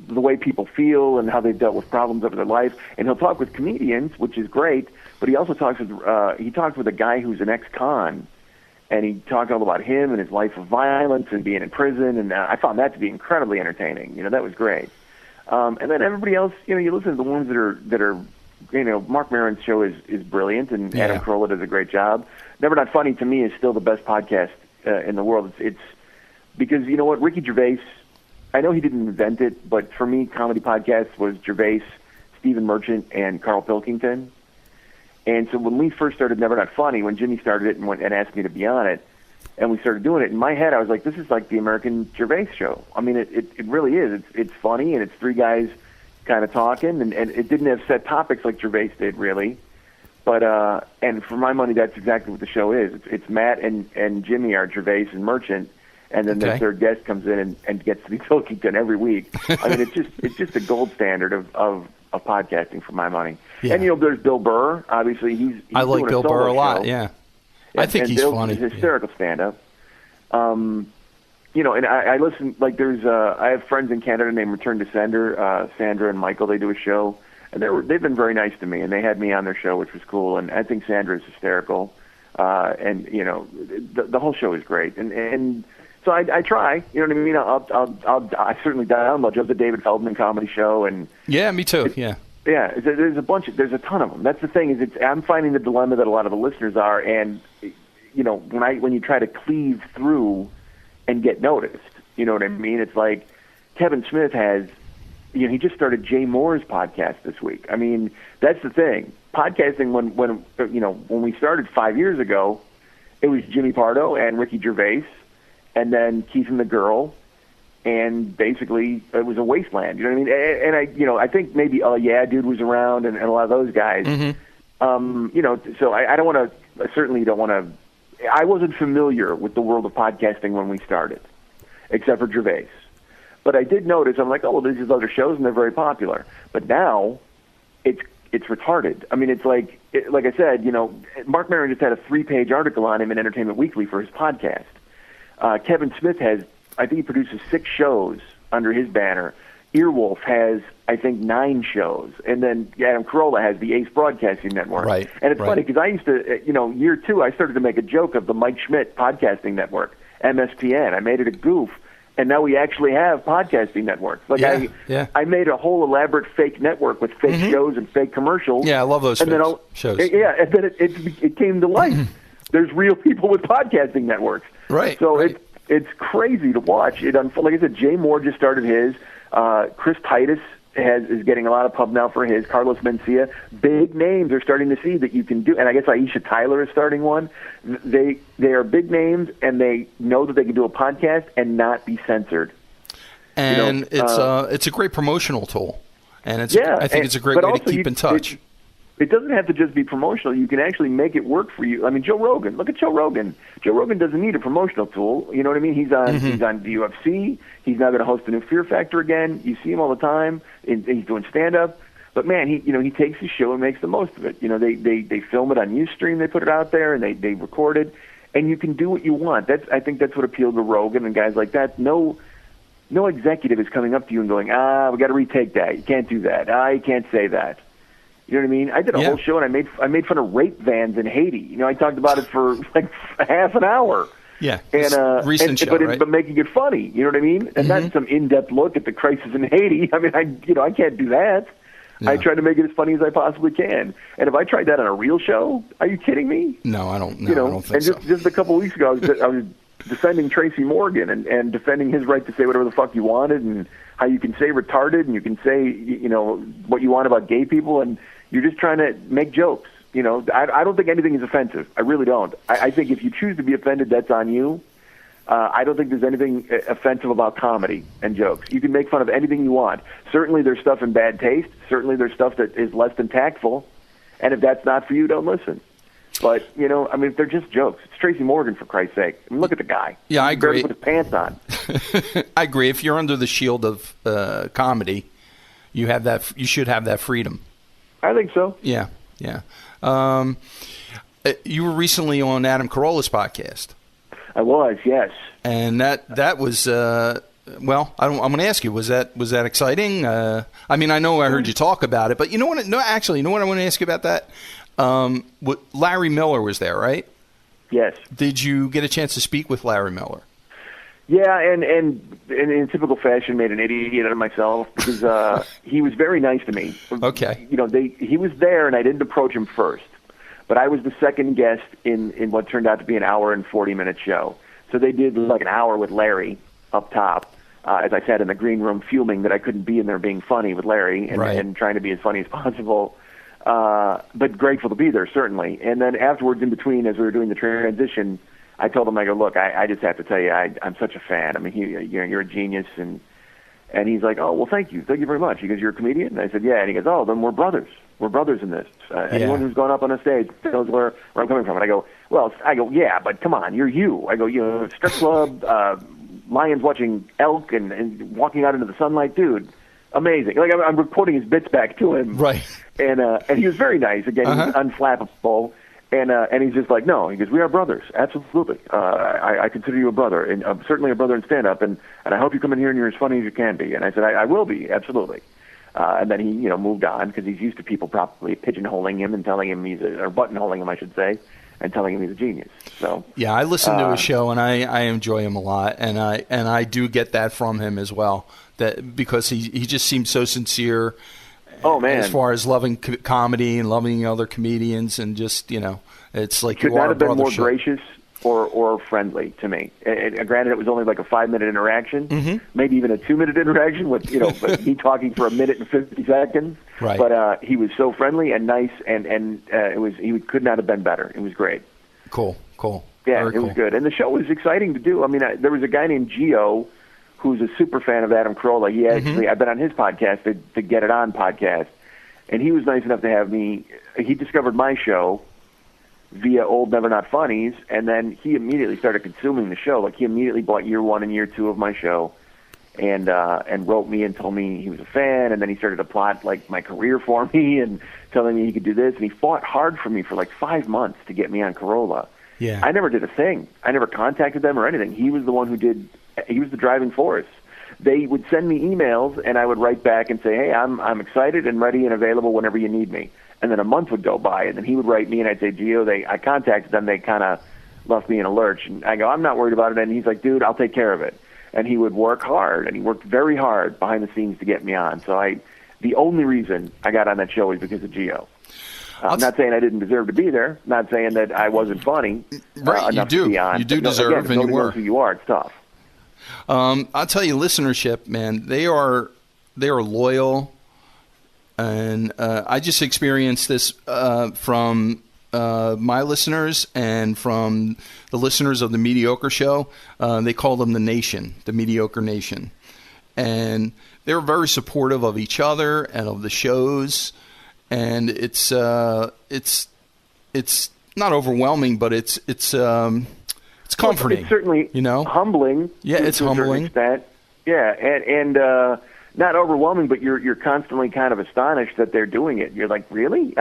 the way people feel and how they've dealt with problems over their life. And he'll talk with comedians, which is great, but he also talks with a guy who's an ex-con, and he talked all about him and his life of violence and being in prison, and I found that to be incredibly entertaining. That was great. And then everybody else, you listen to the ones that are Mark Maron's show is brilliant, and Adam Carolla does a great job. Never Not Funny to me is still the best podcast in the world. It's because you know what, Ricky Gervais, I know he didn't invent it, but for me, comedy podcasts was Gervais, Stephen Merchant, and Carl Pilkington. And so when we first started Never Not Funny, when Jimmy started it and asked me to be on it, and we started doing it, in my head I was like, this is like the American Gervais show. I mean, it really is. It's funny, and it's three guys kind of talking, and it didn't have set topics like Gervais did, really. But and for my money, that's exactly what the show is. It's Matt and Jimmy are Gervais and Merchant, and then the third guest comes in and gets to be Pilkington every week. I mean, it's just a gold standard of podcasting for my money. Yeah. And there's Bill Burr. Obviously, he's I like Bill Burr a lot. Show. Yeah, I think he's funny. He's a hysterical stand-up. And I listen. Like, I have friends in Canada named Return to Sender. Sandra and Michael, they do a show. and they've been very nice to me, and they had me on their show, which was cool. And I think Sandra's hysterical, and the whole show is great. And so I try, you know what I mean? I certainly download just the David Feldman comedy show, and yeah, me too. Yeah, there's a ton of them. That's the thing is, I'm finding the dilemma that a lot of the listeners are, and when you try to cleave through and get noticed, you know what I mean? It's like Kevin Smith has. He just started Jay Moore's podcast this week. I mean, that's the thing. Podcasting, when we started 5 years ago, it was Jimmy Pardo and Ricky Gervais, and then Keith and the Girl, and basically it was a wasteland. You know what I mean? And I think maybe Yeah Dude was around, and a lot of those guys. Mm-hmm. So I don't want to. I certainly don't want to. I wasn't familiar with the world of podcasting when we started, except for Gervais. But I did notice, I'm like, oh, well, there's these other shows, and they're very popular. But now, it's retarded. I mean, it's like I said, Mark Maron just had a 3-page article on him in Entertainment Weekly for his podcast. Kevin Smith I think he produces 6 shows under his banner. Earwolf has, I think, 9 shows. And then Adam Carolla has the Ace Broadcasting Network. Right. And it's funny, because I used to, year 2, I started to make a joke of the Mike Schmidt Podcasting Network, MSPN. I made it a goof. And now we actually have podcasting networks. Like I made a whole elaborate fake network with fake shows and fake commercials. Yeah, I love those shows. Yeah, and then it came to life. There's real people with podcasting networks. Right. So it's crazy to watch. Like I said, Jay Moore just started his. Chris Titus is getting a lot of pub now for his. Carlos Mencia. Big names are starting to see that you can do. And I guess Aisha Tyler is starting one. They are big names, and they know that they can do a podcast and not be censored. And it's a great promotional tool. And I think it's a great way to keep in touch. It doesn't have to just be promotional. You can actually make it work for you. I mean, Joe Rogan. Look at Joe Rogan. Joe Rogan doesn't need a promotional tool. You know what I mean? He's on the UFC. He's now going to host a new Fear Factor again. You see him all the time. He's doing stand-up. But man, he takes his show and makes the most of it. They film it on Ustream. They put it out there, and they record it, and you can do what you want. I think that's what appealed to Rogan and guys like that. No executive is coming up to you and going, we got to retake that. You can't do that. You can't say that. You know what I mean? I did a whole show, and I made fun of rape vans in Haiti. I talked about it for like half an hour. Yeah, recent show, right? But making it funny. You know what I mean? And not some in-depth look at the crisis in Haiti. I mean, I can't do that. No. I try to make it as funny as I possibly can. And if I tried that on a real show, are you kidding me? No, I don't. No, I don't think so. Just a couple of weeks ago, I was defending Tracy Morgan and defending his right to say whatever the fuck you wanted, and how you can say retarded, and you can say what you want about gay people, and you're just trying to make jokes. I don't think anything is offensive. I really don't. I think if you choose to be offended, that's on you. I don't think there's anything offensive about comedy and jokes. You can make fun of anything you want. Certainly there's stuff in bad taste. Certainly there's stuff that is less than tactful. And if that's not for you, don't listen. But, if they're just jokes. It's Tracy Morgan, for Christ's sake. I mean, look at the guy. Yeah, I agree. He barely put his pants on. I agree. If you're under the shield of comedy, you should have that freedom. I think so. Yeah. You were recently on Adam Carolla's podcast. I was, yes. And that was I'm going to ask you, was that exciting? I know I heard you talk about it, but you know what? No, actually, you know what I want to ask you about that? Larry Miller was there, right? Yes. Did you get a chance to speak with Larry Miller? Yeah, and in typical fashion, made an idiot out of myself because he was very nice to me. Okay. He was there, and I didn't approach him first. But I was the second guest in what turned out to be an hour and 40-minute show. So they did like an hour with Larry up top, as I sat in the green room fuming that I couldn't be in there being funny with Larry and trying to be as funny as possible. But grateful to be there, certainly. And then afterwards, in between, as we were doing the transition, I told him, I go, look, I just have to tell you, I'm such a fan. I mean, you're a genius. And he's like, oh, well, thank you very much. He goes, you're a comedian? And I said, yeah. And he goes, oh, then we're brothers. We're brothers in this. Anyone who's gone up on a stage knows where I'm coming from. And I go, yeah, but come on, you're you. I go, strip club, lions watching elk and walking out into the sunlight, dude. Amazing. Like I'm reporting his bits back to him. Right. And he was very nice. Again, he was unflappable. And he's just like, no. He goes, we are brothers. Absolutely. I consider you a brother, and certainly a brother in stand-up. And I hope you come in here and you're as funny as you can be. And I said, I will be, absolutely. And then he, moved on because he's used to people probably pigeonholing him and telling him or buttonholing him, I should say, and telling him he's a genius. So yeah, I listen to his show and I enjoy him a lot, and I do get that from him as well. That because he just seems so sincere. Oh man! As far as loving comedy and loving other comedians, and just it's like could not have been more gracious or friendly to me. And granted, it was only like a 5-minute interaction, maybe even a 2-minute interaction with but me talking for 1 minute and 50 seconds. Right. But he was so friendly and nice, and he could not have been better. It was great. Cool. Yeah, it was good, and the show was exciting to do. I mean, there was a guy named Gio who's a super fan of Adam Carolla. He actually, I've been on his podcast, the Get It On podcast, and he was nice enough to have me. He discovered my show via Old Never Not Funnies, and then he immediately started consuming the show. Like, he immediately bought year 1 and year 2 of my show, and wrote me and told me he was a fan, and then he started to plot like my career for me and telling me he could do this, and he fought hard for me for like 5 months to get me on Carolla. Yeah. I never did a thing. I never contacted them or anything. He was the one who did. He was the driving force. They would send me emails, and I would write back and say, "Hey, I'm excited and ready and available whenever you need me." And then a month would go by, and then he would write me, and I'd say, "Gio, I contacted them. They kind of left me in a lurch." And I go, "I'm not worried about it." And he's like, "Dude, I'll take care of it." And he would work hard, and he worked very hard behind the scenes to get me on. So the only reason I got on that show was because of Gio. I'm not saying I didn't deserve to be there. Not saying that I wasn't funny. Right, enough to be on. You do deserve, and you were. Knows who you are. It's tough. I'll tell you, listenership, man, they are loyal, and I just experienced this from my listeners and from the listeners of the Mediocre Show. They call them the Nation, the Mediocre Nation, and they're very supportive of each other and of the shows. And it's not overwhelming, but it's comforting. It's certainly humbling. Yeah, it's humbling. Yeah, and not overwhelming, but you're constantly kind of astonished that they're doing it. You're like, really?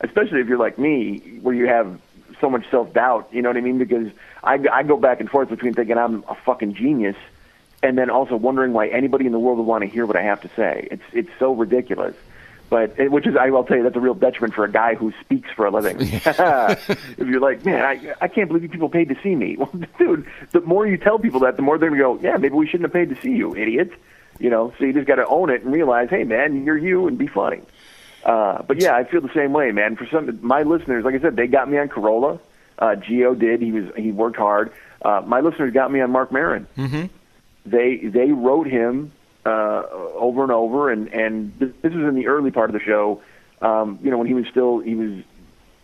Especially if you're like me, where you have so much self-doubt. You know what I mean? Because I go back and forth between thinking I'm a fucking genius, and then also wondering why anybody in the world would want to hear what I have to say. It's so ridiculous. But which is, I will tell you, that's a real detriment for a guy who speaks for a living. If you're like, man, I can't believe you people paid to see me. Well, dude, the more you tell people that, the more they're going to go, yeah, maybe we shouldn't have paid to see you, idiot. So you just got to own it and realize, hey, man, you're you, and be funny. But yeah, I feel the same way, man. For my listeners, like I said, they got me on Carolla. Gio did. He worked hard. My listeners got me on Mark Maron. Mm-hmm. They wrote him over and over, and this was in the early part of the show, when he was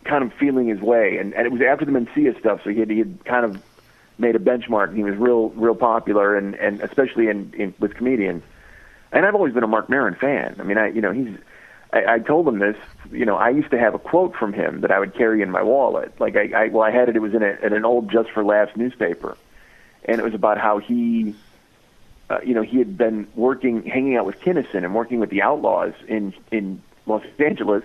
kind of feeling his way, and it was after the Mencia stuff, so he had kind of made a benchmark, and he was real popular, and especially with comedians. And I've always been a Mark Maron fan. I mean, I told him this, I used to have a quote from him that I would carry in my wallet. Like I had it was in an old Just for Laughs newspaper, and it was about how he had been hanging out with Kinnison and working with the Outlaws in Los Angeles,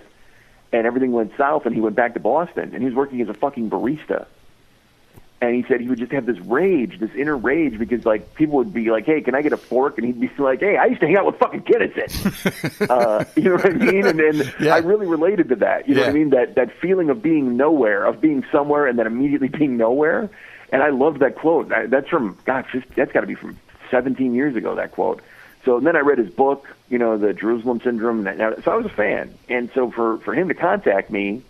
and everything went south, and he went back to Boston, and he was working as a fucking barista. And he said he would just have this inner rage, because like people would be like, "Hey, can I get a fork?" And he'd be like, "Hey, I used to hang out with fucking Kinnison." You know what I mean? And yeah. I really related to that. You know what I mean? That feeling of being nowhere, of being somewhere, and then immediately being nowhere. And I loved that quote. That's from that's got to be from 17 years ago, that quote. So then I read his book, the Jerusalem Syndrome. So I was a fan. And so for him to contact me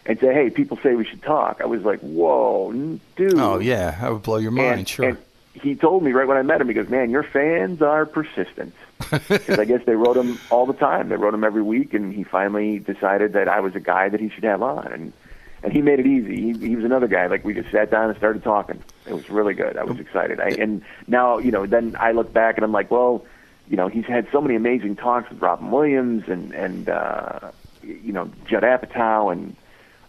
and say, "Hey, people say we should talk," I was like, whoa, dude. Oh, yeah, that would blow your mind, sure. And he told me right when I met him, he goes, "Man, your fans are persistent." Because I guess they wrote him all the time. They wrote him every week, and he finally decided that I was a guy that he should have on. And he made it easy. He was another guy. Like, we just sat down and started talking. It was really good. I was excited. And now, then I look back and I'm like, well, he's had so many amazing talks with Robin Williams and Judd Apatow, and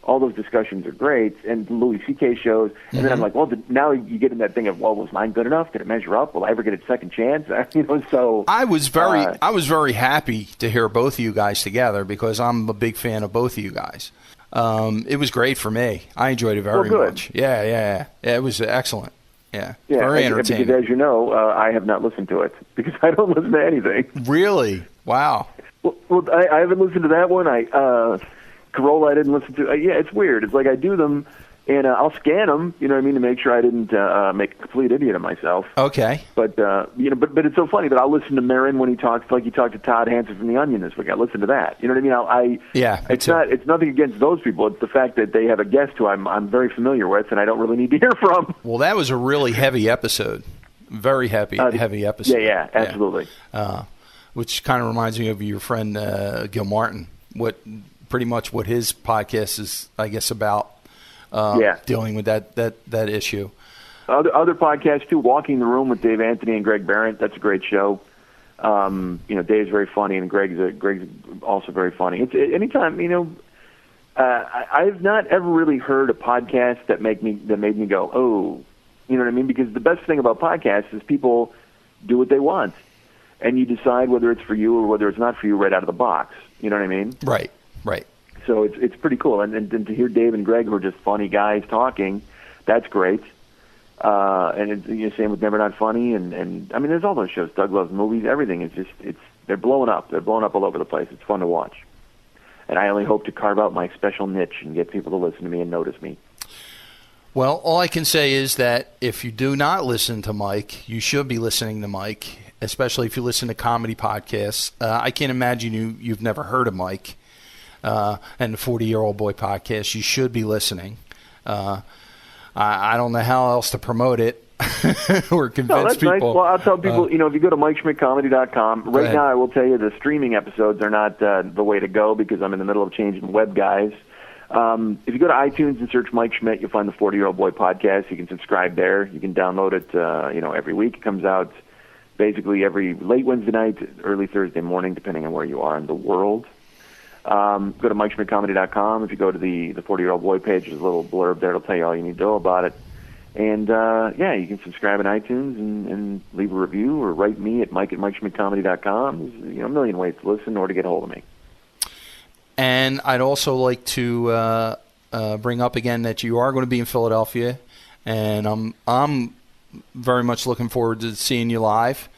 all those discussions are great. And Louis C.K. shows. And then I'm like, well, now you get in that thing of, well, was mine good enough? Did it measure up? Will I ever get a second chance? So I was very happy to hear both of you guys together, because I'm a big fan of both of you guys. It was great for me. I enjoyed it very much. Yeah. It was excellent. Yeah, very entertaining. Because as you know, I have not listened to it because I don't listen to anything. Really? Wow. Well, I haven't listened to that one. Corolla I didn't listen to. Yeah, it's weird. It's like I do them, and I'll scan them, you know what I mean, to make sure I didn't make a complete idiot of myself. Okay. But but it's so funny that I'll listen to Marin when he talks, like he talked to Todd Hansen from The Onion this week. I listen to that. You know what I mean? It's nothing against those people. It's the fact that they have a guest who I'm very familiar with, and I don't really need to hear from. Well, that was a really heavy episode. Very heavy episode. Yeah, absolutely. Which kind of reminds me of your friend Gil Martin. Pretty much what his podcast is, I guess, about dealing with that issue. Other podcasts too. Walking the Room with Dave Anthony and Greg Barrett. That's a great show. Dave's very funny, and Greg's also very funny. It's anytime I've not ever really heard a podcast that made me go, oh, you know what I mean? Because the best thing about podcasts is people do what they want, and you decide whether it's for you or whether it's not for you right out of the box. You know what I mean? Right. So it's pretty cool, and to hear Dave and Greg, who are just funny guys talking, that's great. And same with Never Not Funny, and I mean, there's all those shows. Doug Loves Movies, everything is they're blowing up. They're blowing up all over the place. It's fun to watch, and I only hope to carve out my special niche and get people to listen to me and notice me. Well, all I can say is that if you do not listen to Mike, you should be listening to Mike, especially if you listen to comedy podcasts. I can't imagine you've never heard of Mike. And the 40-Year-Old Boy podcast. You should be listening. I don't know how else to promote it or convince people. Nice. Well, I'll tell people, if you go to MikeSchmidtComedy.com, right now I will tell you the streaming episodes are not the way to go because I'm in the middle of changing web guys. If you go to iTunes and search Mike Schmidt, you'll find the 40-Year-Old Boy podcast. You can subscribe there. You can download it, every week. It comes out basically every late Wednesday night, early Thursday morning, depending on where you are in the world. Go to MikeSchmidtComedy.com. If you go to the 40-Year-Old Boy page, there's a little blurb there. It'll tell you all you need to know about it. And, you can subscribe in iTunes and leave a review or write me at Mike@MikeSchmidtComedy.com. There's a million ways to listen or to get a hold of me. And I'd also like to bring up again that you are going to be in Philadelphia, and I'm very much looking forward to seeing you live.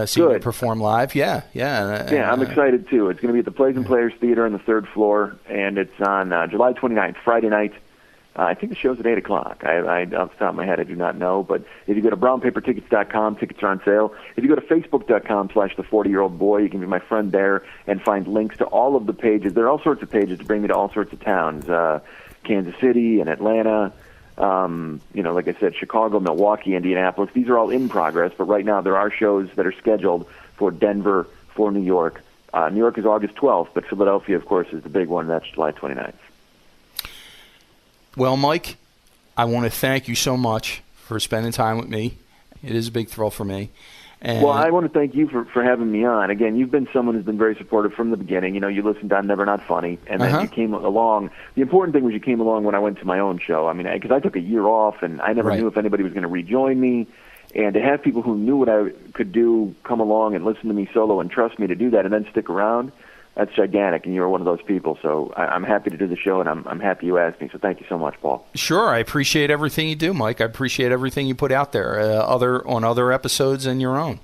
Seeing you perform live, yeah. I'm excited too. It's going to be at the Plays and Players Theater on the 3rd floor, and it's on July 29th, Friday night. I think the show's at 8 o'clock. I off the top of my head, I do not know. But if you go to brownpapertickets.com, tickets are on sale. If you go to facebook.com/the40-year-old boy, you can be my friend there and find links to all of the pages. There are all sorts of pages to bring me to all sorts of towns, Kansas City and Atlanta. Like I said, Chicago, Milwaukee, Indianapolis. These are all in progress, but right now there are shows that are scheduled for Denver, for New York. New York is August 12th, but Philadelphia, of course, is the big one. That's July 29th. Well, Mike, I want to thank you so much for spending time with me. It is a big thrill for me. And well, I want to thank you for having me on. Again, you've been someone who's been very supportive from the beginning. You listened on Never Not Funny, and then you came along. The important thing was you came along when I went to my own show. I mean, because I took a year off, and I never knew if anybody was going to rejoin me. And to have people who knew what I could do come along and listen to me solo and trust me to do that and then stick around, that's gigantic, and you're one of those people. So I'm happy to do the show, and I'm happy you asked me. So thank you so much, Paul. Sure. I appreciate everything you do, Mike. I appreciate everything you put out there, on other episodes and your own.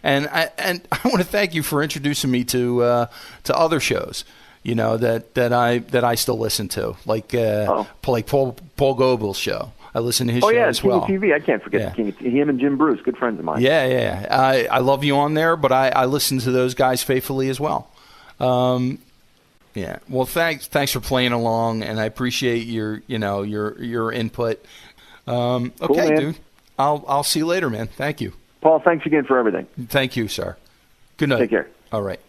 And I want to thank you for introducing me to other shows, that I still listen to, like Paul Gobel's show. I listen to his show as well. King of TV. I can't forget him and Jim Bruce, good friends of mine. Yeah. I love you on there, but I listen to those guys faithfully as well. Well, thanks for playing along, and I appreciate your input. Okay, cool, dude. I'll see you later, man. Thank you. Paul, thanks again for everything. Thank you, sir. Good night. Take care. All right.